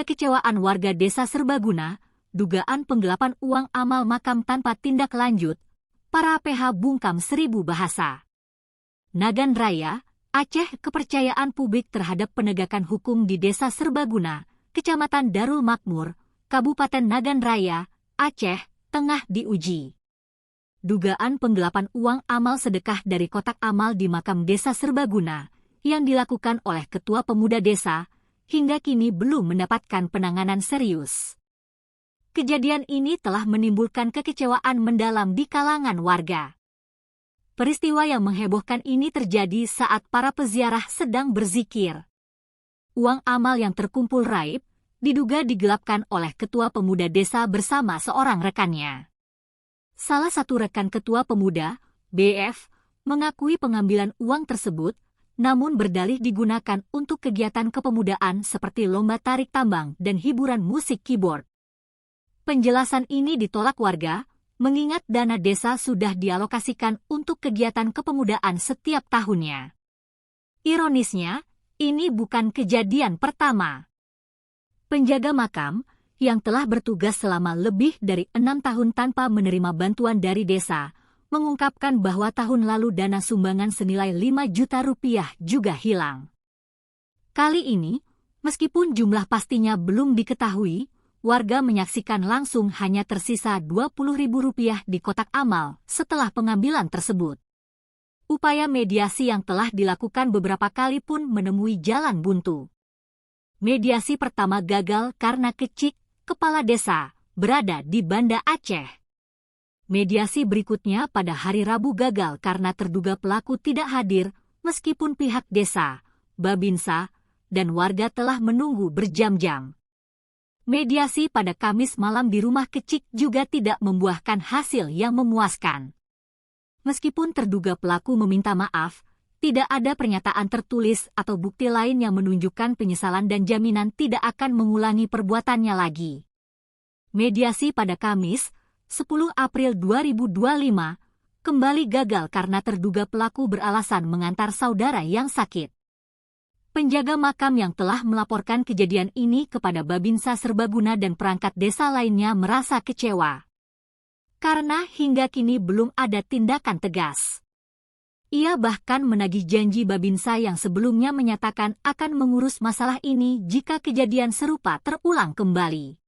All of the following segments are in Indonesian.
kekecewaan warga desa Serbaguna, dugaan penggelapan uang amal makam tanpa tindak lanjut, para PH bungkam 1000 bahasa. Nagan Raya, Aceh. Kepercayaan publik terhadap penegakan hukum di desa Serbaguna, Kecamatan Darul Makmur, Kabupaten Nagan Raya, Aceh, tengah diuji. Dugaan penggelapan uang amal sedekah dari kotak amal di makam desa Serbaguna yang dilakukan oleh Ketua Pemuda Desa hingga kini belum mendapatkan penanganan serius. Kejadian ini telah menimbulkan kekecewaan mendalam di kalangan warga. Peristiwa yang menghebohkan ini terjadi saat para peziarah sedang berzikir. Uang amal yang terkumpul raib diduga digelapkan oleh Ketua Pemuda Desa bersama seorang rekannya. Salah satu rekan Ketua Pemuda, BF, mengakui pengambilan uang tersebut, namun berdalih digunakan untuk kegiatan kepemudaan seperti lomba tarik tambang dan hiburan musik keyboard. Penjelasan ini ditolak warga, mengingat dana desa sudah dialokasikan untuk kegiatan kepemudaan setiap tahunnya. Ironisnya, ini bukan kejadian pertama. Penjaga makam yang telah bertugas selama lebih dari 6 tahun tanpa menerima bantuan dari desa, mengungkapkan bahwa tahun lalu dana sumbangan senilai 5 juta rupiah juga hilang. Kali ini, meskipun jumlah pastinya belum diketahui, warga menyaksikan langsung hanya tersisa Rp20.000 di kotak amal setelah pengambilan tersebut. Upaya mediasi yang telah dilakukan beberapa kali pun menemui jalan buntu. Mediasi pertama gagal karena Kecik, kepala desa, berada di Banda Aceh. Mediasi berikutnya pada hari Rabu gagal karena terduga pelaku tidak hadir, meskipun pihak desa, Babinsa, dan warga telah menunggu berjam-jam. Mediasi pada Kamis malam di rumah Kecik juga tidak membuahkan hasil yang memuaskan. Meskipun terduga pelaku meminta maaf, tidak ada pernyataan tertulis atau bukti lain yang menunjukkan penyesalan dan jaminan tidak akan mengulangi perbuatannya lagi. Mediasi pada Kamis, 10 April 2025, kembali gagal karena terduga pelaku beralasan mengantar saudara yang sakit. Penjaga makam yang telah melaporkan kejadian ini kepada Babinsa Serbaguna dan perangkat desa lainnya merasa kecewa. Karena hingga kini belum ada tindakan tegas. Ia bahkan menagih janji Babinsa yang sebelumnya menyatakan akan mengurus masalah ini jika kejadian serupa terulang kembali.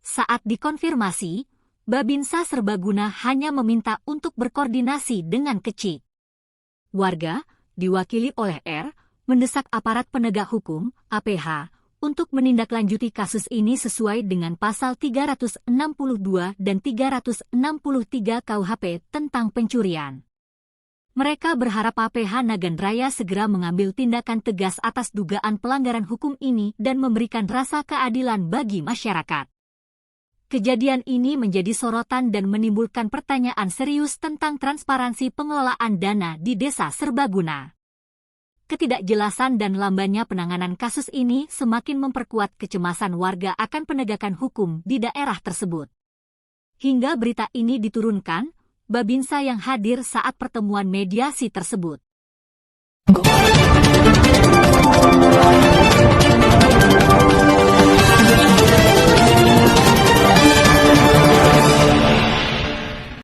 Saat dikonfirmasi, Babinsa Serbaguna hanya meminta untuk berkoordinasi dengan Kecik. Warga, diwakili oleh R, mendesak aparat penegak hukum, APH, untuk menindaklanjuti kasus ini sesuai dengan pasal 362 dan 363 KUHP tentang pencurian. Mereka berharap APH Nagan Raya segera mengambil tindakan tegas atas dugaan pelanggaran hukum ini dan memberikan rasa keadilan bagi masyarakat. Kejadian ini menjadi sorotan dan menimbulkan pertanyaan serius tentang transparansi pengelolaan dana di desa Serbaguna. Ketidakjelasan dan lambannya penanganan kasus ini semakin memperkuat kecemasan warga akan penegakan hukum di daerah tersebut. Hingga berita ini diturunkan, Babinsa yang hadir saat pertemuan mediasi tersebut.